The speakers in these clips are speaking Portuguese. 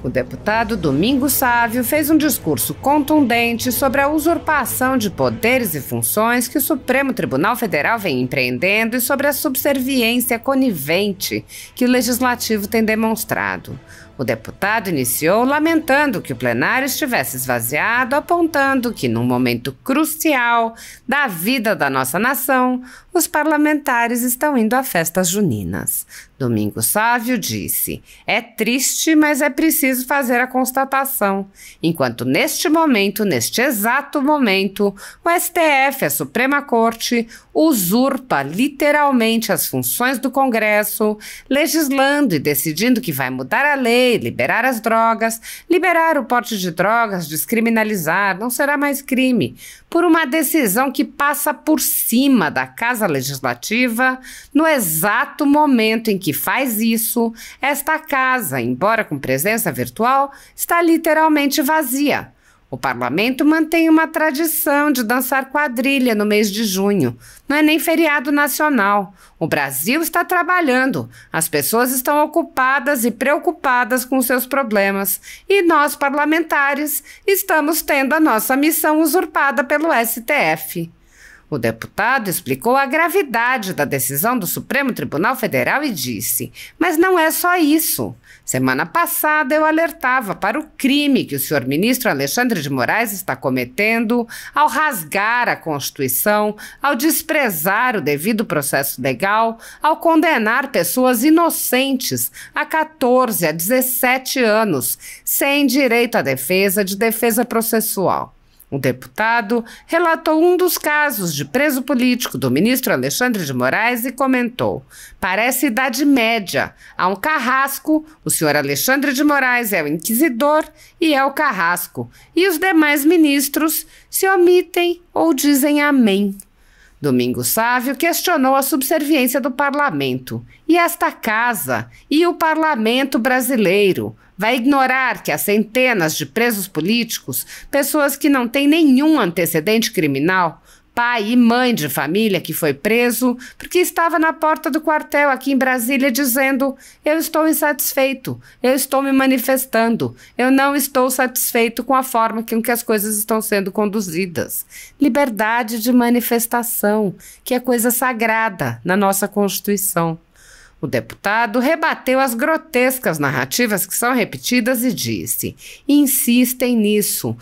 O deputado Domingos Sávio fez um discurso contundente sobre a usurpação de poderes e funções que o Supremo Tribunal Federal vem empreendendo e sobre a subserviência conivente que o Legislativo tem demonstrado. O deputado iniciou lamentando que o plenário estivesse esvaziado, apontando que, num momento crucial da vida da nossa nação, os parlamentares estão indo a festas juninas. Domingos Sávio disse: "É triste, mas é preciso fazer a constatação. Enquanto neste momento, neste exato momento, o STF, a Suprema Corte, usurpa literalmente as funções do Congresso, legislando e decidindo que vai mudar a lei, liberar as drogas, liberar o porte de drogas, descriminalizar, não será mais crime, por uma decisão que passa por cima da Casa Legislativa, no exato momento em que faz isso, esta casa, embora com presença virtual, está literalmente vazia. O parlamento mantém uma tradição de dançar quadrilha no mês de junho. Não é nem feriado nacional. O Brasil está trabalhando. As pessoas estão ocupadas e preocupadas com seus problemas. E nós, parlamentares, estamos tendo a nossa missão usurpada pelo STF. O deputado explicou a gravidade da decisão do Supremo Tribunal Federal e disse: "Mas não é só isso. Semana passada eu alertava para o crime que o senhor ministro Alexandre de Moraes está cometendo ao rasgar a Constituição, ao desprezar o devido processo legal, ao condenar pessoas inocentes a 14 a 17 anos, sem direito à defesa de defesa processual." O deputado relatou um dos casos de preso político do ministro Alexandre de Moraes e comentou: "Parece Idade Média. Há um carrasco, o senhor Alexandre de Moraes é o inquisidor e é o carrasco, e os demais ministros se omitem ou dizem amém." Domingos Sávio questionou a subserviência do parlamento. E esta casa e o parlamento brasileiro vai ignorar que há centenas de presos políticos, pessoas que não têm nenhum antecedente criminal, pai e mãe de família que foi preso porque estava na porta do quartel aqui em Brasília dizendo: "Eu estou insatisfeito, eu estou me manifestando, eu não estou satisfeito com a forma com que as coisas estão sendo conduzidas." Liberdade de manifestação, que é coisa sagrada na nossa Constituição. O deputado rebateu as grotescas narrativas que são repetidas e disse: insistem nisso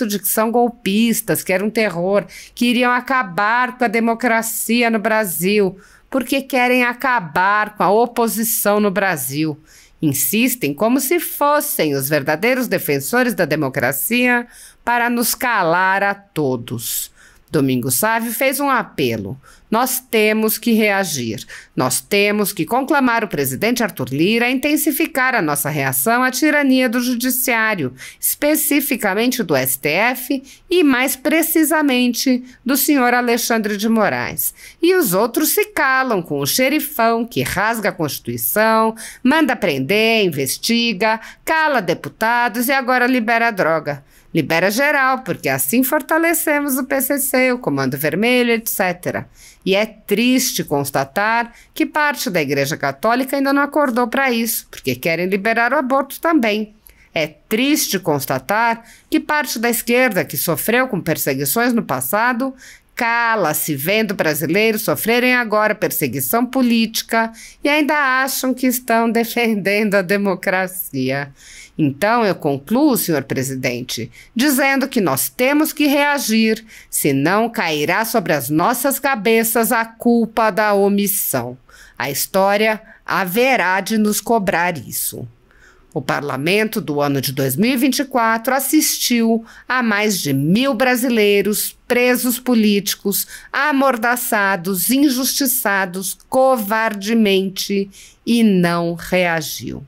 de que são golpistas, que era um terror, que iriam acabar com a democracia no Brasil, porque querem acabar com a oposição no Brasil. Insistem como se fossem os verdadeiros defensores da democracia para nos calar a todos. Domingos Sávio fez um apelo: nós temos que reagir, nós temos que conclamar o presidente Arthur Lira a intensificar a nossa reação à tirania do judiciário, especificamente do STF e, mais precisamente, do senhor Alexandre de Moraes. E os outros se calam com o xerifão que rasga a Constituição, manda prender, investiga, cala deputados e agora libera a droga. Libera geral, porque assim fortalecemos o PCC, o Comando Vermelho, etc. E é triste constatar que parte da Igreja Católica ainda não acordou para isso, porque querem liberar o aborto também. É triste constatar que parte da esquerda, que sofreu com perseguições no passado, cala-se vendo brasileiros sofrerem agora perseguição política e ainda acham que estão defendendo a democracia. Então eu concluo, senhor presidente, dizendo que nós temos que reagir, senão cairá sobre as nossas cabeças a culpa da omissão. A história haverá de nos cobrar isso. O parlamento do ano de 2024 assistiu a mais de 1.000 brasileiros presos políticos, amordaçados, injustiçados, covardemente, e não reagiu.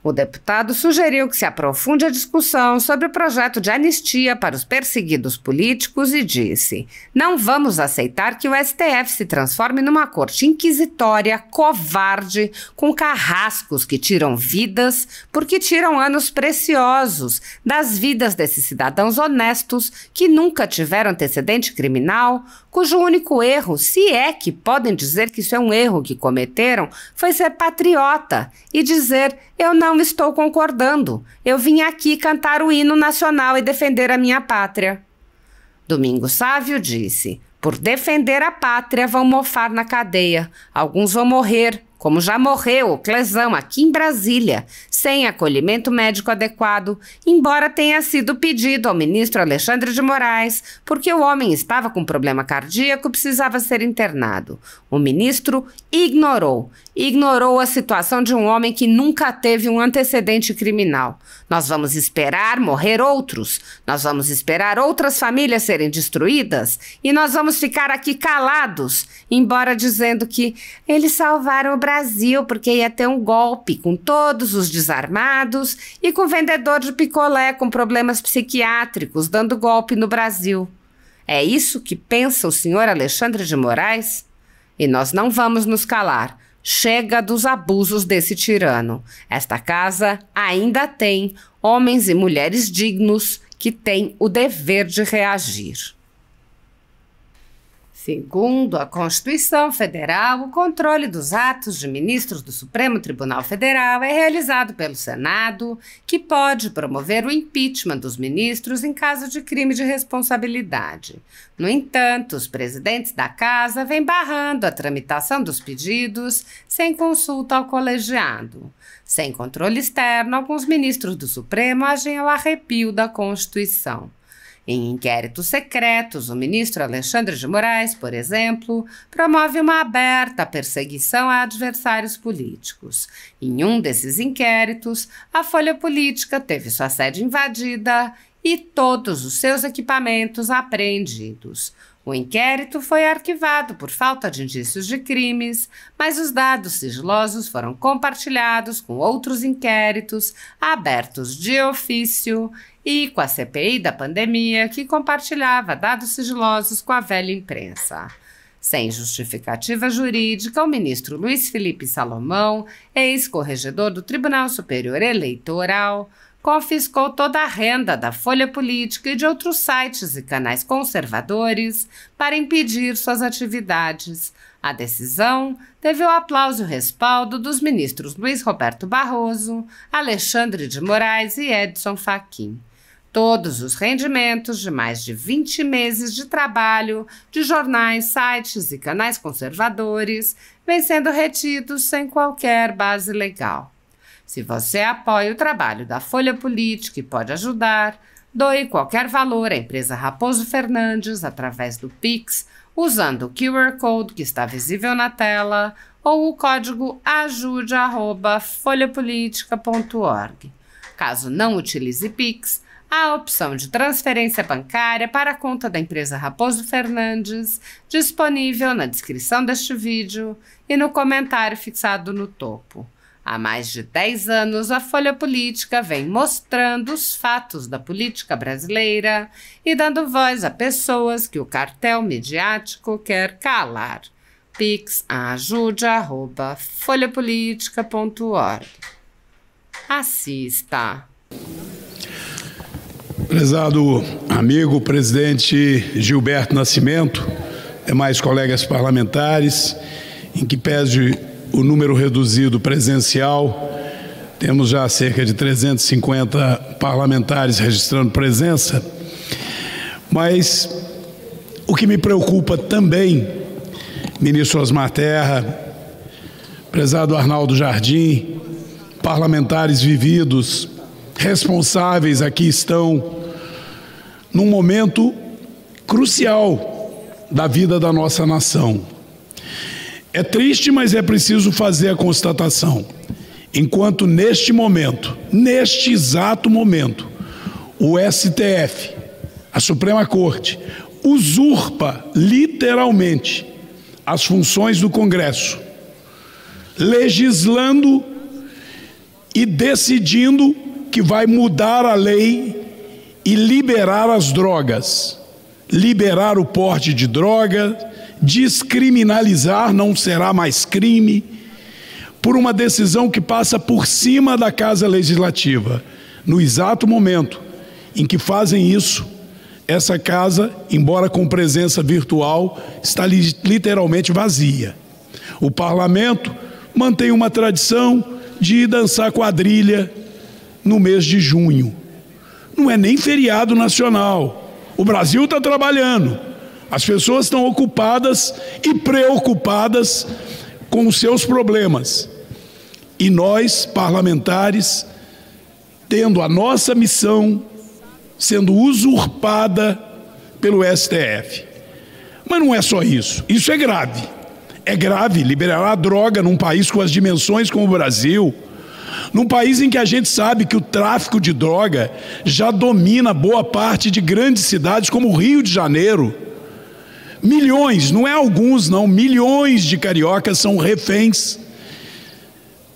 O deputado sugeriu que se aprofunde a discussão sobre o projeto de anistia para os perseguidos políticos e disse: não vamos aceitar que o STF se transforme numa corte inquisitória, covarde, com carrascos que tiram vidas, porque tiram anos preciosos das vidas desses cidadãos honestos que nunca tiveram antecedente criminal, cujo único erro, se é que podem dizer que isso é um erro que cometeram, foi ser patriota e dizer: eu não não estou concordando. Eu vim aqui cantar o hino nacional e defender a minha pátria. Domingos Sávio disse: por defender a pátria vão mofar na cadeia. Alguns vão morrer, como já morreu o Clesão aqui em Brasília, sem acolhimento médico adequado, embora tenha sido pedido ao ministro Alexandre de Moraes, porque o homem estava com problema cardíaco e precisava ser internado. O ministro ignorou a situação de um homem que nunca teve um antecedente criminal. Nós vamos esperar morrer outros, nós vamos esperar outras famílias serem destruídas e nós vamos ficar aqui calados, embora dizendo que eles salvaram o Brasil porque ia ter um golpe com todos os desarmados e com vendedor de picolé com problemas psiquiátricos dando golpe no Brasil. É isso que pensa o senhor Alexandre de Moraes? E nós não vamos nos calar. Chega dos abusos desse tirano. Esta casa ainda tem homens e mulheres dignos que têm o dever de reagir. Segundo a Constituição Federal, o controle dos atos de ministros do Supremo Tribunal Federal é realizado pelo Senado, que pode promover o impeachment dos ministros em caso de crime de responsabilidade. No entanto, os presidentes da Casa vêm barrando a tramitação dos pedidos sem consulta ao colegiado. Sem controle externo, alguns ministros do Supremo agem ao arrepio da Constituição. Em inquéritos secretos, o ministro Alexandre de Moraes, por exemplo, promove uma aberta perseguição a adversários políticos. Em um desses inquéritos, a Folha Política teve sua sede invadida e todos os seus equipamentos apreendidos. O inquérito foi arquivado por falta de indícios de crimes, mas os dados sigilosos foram compartilhados com outros inquéritos abertos de ofício e com a CPI da pandemia, que compartilhava dados sigilosos com a velha imprensa. Sem justificativa jurídica, o ministro Luiz Felipe Salomão, ex-corregedor do Tribunal Superior Eleitoral, confiscou toda a renda da Folha Política e de outros sites e canais conservadores para impedir suas atividades. A decisão teve o aplauso e o respaldo dos ministros Luiz Roberto Barroso, Alexandre de Moraes e Edson Fachin. Todos os rendimentos de mais de 20 meses de trabalho de jornais, sites e canais conservadores vêm sendo retidos sem qualquer base legal. Se você apoia o trabalho da Folha Política e pode ajudar, doe qualquer valor à empresa Raposo Fernandes através do Pix, usando o QR Code que está visível na tela ou o código ajude@folhapolitica.org. Caso não utilize Pix, há a opção de transferência bancária para a conta da empresa Raposo Fernandes, disponível na descrição deste vídeo e no comentário fixado no topo. Há mais de 10 anos, a Folha Política vem mostrando os fatos da política brasileira e dando voz a pessoas que o cartel midiático quer calar. Pix ajude@folhapolitica.org. Assista. Prezado amigo presidente Gilberto Nascimento, demais colegas parlamentares, em que pese o número reduzido presencial, temos já cerca de 350 parlamentares registrando presença, mas o que me preocupa também, ministro Osmar Terra, prezado Arnaldo Jardim, parlamentares vividos, responsáveis aqui estão num momento crucial da vida da nossa nação. É triste, mas é preciso fazer a constatação. Enquanto neste momento, neste exato momento, o STF, a Suprema Corte, usurpa literalmente as funções do Congresso, legislando e decidindo que vai mudar a lei e liberar as drogas, liberar o porte de droga, descriminalizar, não será mais crime, por uma decisão que passa por cima da Casa Legislativa. No exato momento em que fazem isso, essa casa, embora com presença virtual, está literalmente vazia. O parlamento mantém uma tradição de dançar quadrilha no mês de junho. Não é nem feriado nacional. O Brasil está trabalhando. As pessoas estão ocupadas e preocupadas com os seus problemas. E nós, parlamentares, tendo a nossa missão sendo usurpada pelo STF. Mas não é só isso. Isso é grave. É grave liberar a droga num país com as dimensões como o Brasil, num país em que a gente sabe que o tráfico de droga já domina boa parte de grandes cidades como o Rio de Janeiro. Milhões, não é alguns não, milhões de cariocas são reféns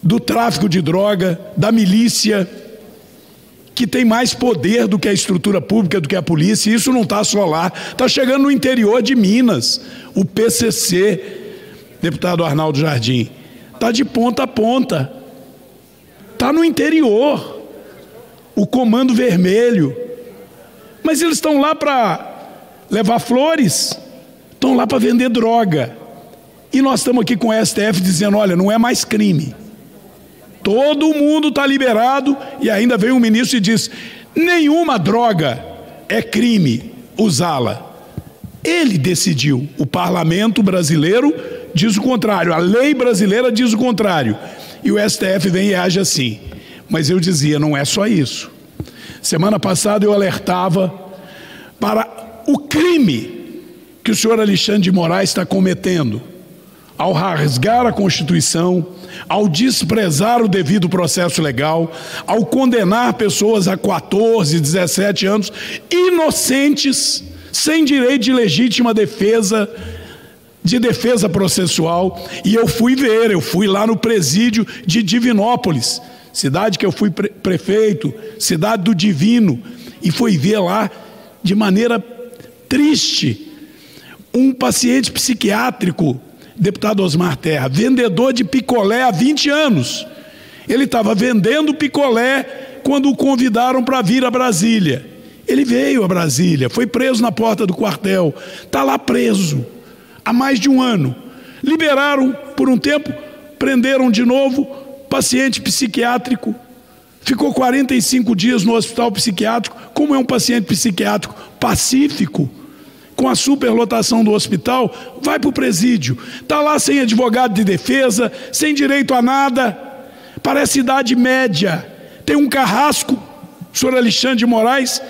do tráfico de droga, da milícia, que tem mais poder do que a estrutura pública, do que a polícia. E isso não está só lá, está chegando no interior de Minas. O PCC, deputado Arnaldo Jardim, está de ponta a ponta, está no interior, o Comando Vermelho. Mas eles estão lá para levar flores, estão lá para vender droga. E nós estamos aqui com o STF dizendo, olha, não é mais crime. Todo mundo está liberado, e ainda vem um ministro e diz, nenhuma droga é crime usá-la. Ele decidiu, o parlamento brasileiro diz o contrário, a lei brasileira diz o contrário. E o STF vem e age assim. Mas eu dizia, não é só isso. Semana passada eu alertava para o crime que o senhor Alexandre de Moraes está cometendo ao rasgar a Constituição, ao desprezar o devido processo legal, ao condenar pessoas a 14, 17 anos, inocentes, sem direito de legítima defesa, de defesa processual. E eu fui lá no presídio de Divinópolis, cidade que eu fui prefeito, cidade do Divino, e fui ver lá, de maneira triste, um paciente psiquiátrico, deputado Osmar Terra, vendedor de picolé há 20 anos. Ele estava vendendo picolé quando o convidaram para vir a Brasília. Ele veio a Brasília, foi preso na porta do quartel, está lá preso há mais de um ano. Liberaram por um tempo, prenderam de novo, paciente psiquiátrico, ficou 45 dias no hospital psiquiátrico. Como é um paciente psiquiátrico pacífico, com a superlotação do hospital, vai para o presídio, está lá sem advogado de defesa, sem direito a nada, parece idade média, tem um carrasco, o senhor Alexandre de Moraes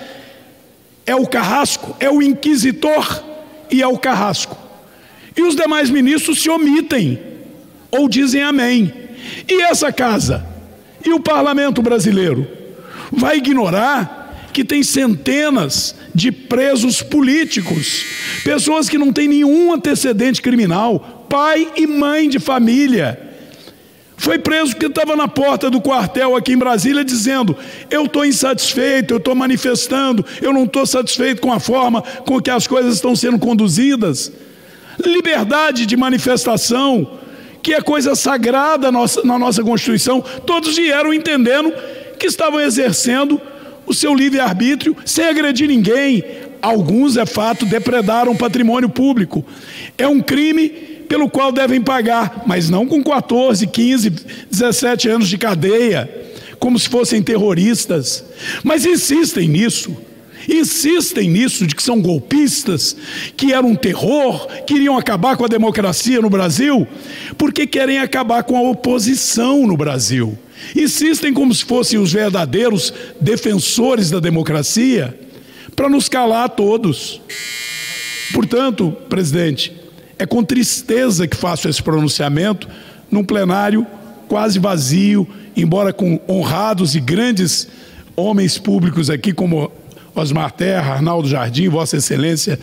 é o carrasco, é o inquisitor e é o carrasco. E os demais ministros se omitem, ou dizem amém. E essa casa, e o parlamento brasileiro, vai ignorar que tem centenas de presos políticos, pessoas que não têm nenhum antecedente criminal, pai e mãe de família. Foi preso porque estava na porta do quartel aqui em Brasília dizendo, eu estou insatisfeito, eu estou manifestando, eu não estou satisfeito com a forma com que as coisas estão sendo conduzidas. Liberdade de manifestação, que é coisa sagrada na nossa Constituição, todos vieram entendendo que estavam exercendo o seu livre-arbítrio sem agredir ninguém. Alguns, é fato, depredaram patrimônio público. É um crime pelo qual devem pagar, mas não com 14, 15, 17 anos de cadeia, como se fossem terroristas. Mas insistem nisso, de que são golpistas, que eram um terror, queriam acabar com a democracia no Brasil, porque querem acabar com a oposição no Brasil. Insistem como se fossem os verdadeiros defensores da democracia, para nos calar a todos. Portanto, presidente, é com tristeza que faço esse pronunciamento num plenário quase vazio, embora com honrados e grandes homens públicos aqui, como Osmar Terra, Arnaldo Jardim, Vossa Excelência,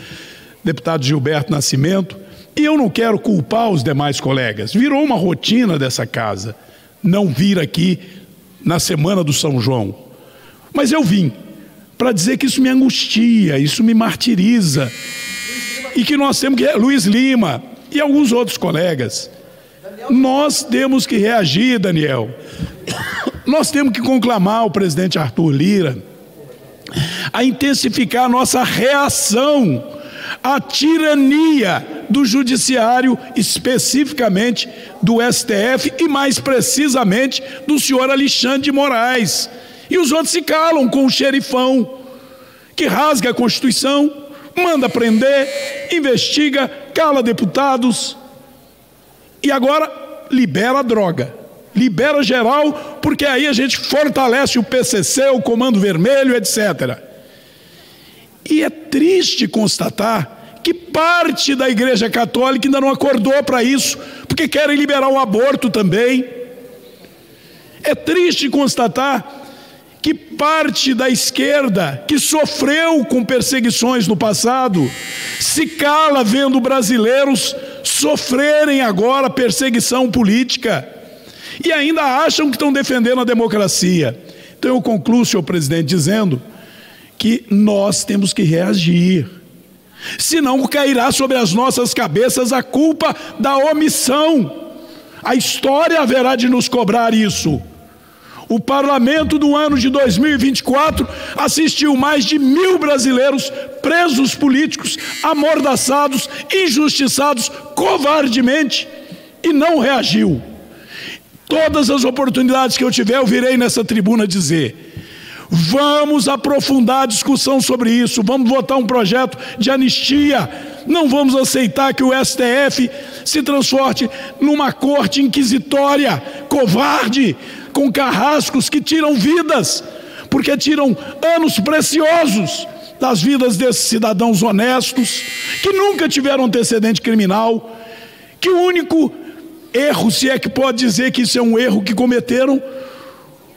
deputado Gilberto Nascimento. E eu não quero culpar os demais colegas. Virou uma rotina dessa casa não vir aqui na semana do São João. Mas eu vim para dizer que isso me angustia, isso me martiriza. E que nós temos que... Luiz Lima e alguns outros colegas. Nós temos que reagir, Daniel. Nós temos que conclamar o presidente Arthur Lira a intensificar a nossa reação à tirania do Judiciário, especificamente do STF e, mais precisamente, do senhor Alexandre de Moraes. E os outros se calam com o xerifão, que rasga a Constituição, manda prender, investiga, cala deputados e agora libera a droga. Libera geral, porque aí a gente fortalece o PCC, o Comando Vermelho, etc. E é triste constatar que parte da Igreja Católica ainda não acordou para isso, porque querem liberar o aborto também. É triste constatar que parte da esquerda, que sofreu com perseguições no passado, se cala vendo brasileiros sofrerem agora perseguição política e ainda acham que estão defendendo a democracia. Então eu concluo, senhor presidente, dizendo que nós temos que reagir, senão cairá sobre as nossas cabeças a culpa da omissão. A história haverá de nos cobrar isso. O parlamento do ano de 2024 assistiu mais de 1.000 brasileiros presos políticos, amordaçados, injustiçados covardemente e não reagiu. Todas as oportunidades que eu tiver, eu virei nessa tribuna dizer: vamos aprofundar a discussão sobre isso, vamos votar um projeto de anistia, não vamos aceitar que o STF se transforme numa corte inquisitória, covarde, com carrascos que tiram vidas, porque tiram anos preciosos das vidas desses cidadãos honestos, que nunca tiveram antecedente criminal, que o único erro, se é que pode dizer que isso é um erro que cometeram,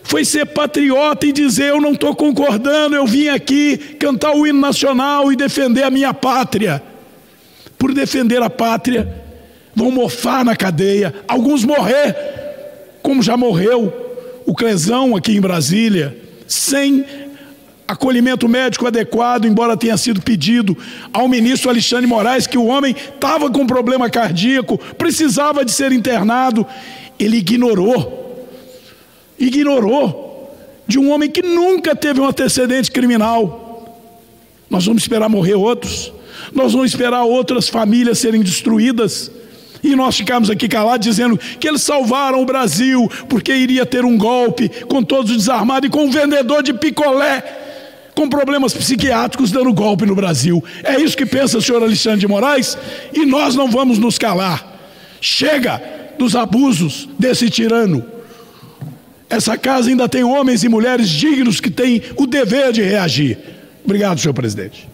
foi ser patriota e dizer: eu não estou concordando, eu vim aqui cantar o hino nacional e defender a minha pátria. Por defender a pátria, vão mofar na cadeia, alguns morrer, como já morreu o Clesão aqui em Brasília, sem acolhimento médico adequado, embora tenha sido pedido ao ministro Alexandre de Moraes, que o homem estava com problema cardíaco, precisava de ser internado. Ele ignorou de um homem que nunca teve um antecedente criminal. Nós vamos esperar morrer outros? Nós vamos esperar outras famílias serem destruídas? E nós ficamos aqui calados dizendo que eles salvaram o Brasil porque iria ter um golpe com todos os desarmados e com um vendedor de picolé com problemas psiquiátricos dando golpe no Brasil. É isso que pensa o senhor Alexandre de Moraes? E nós não vamos nos calar. Chega dos abusos desse tirano. Essa casa ainda tem homens e mulheres dignos que têm o dever de reagir. Obrigado, senhor presidente.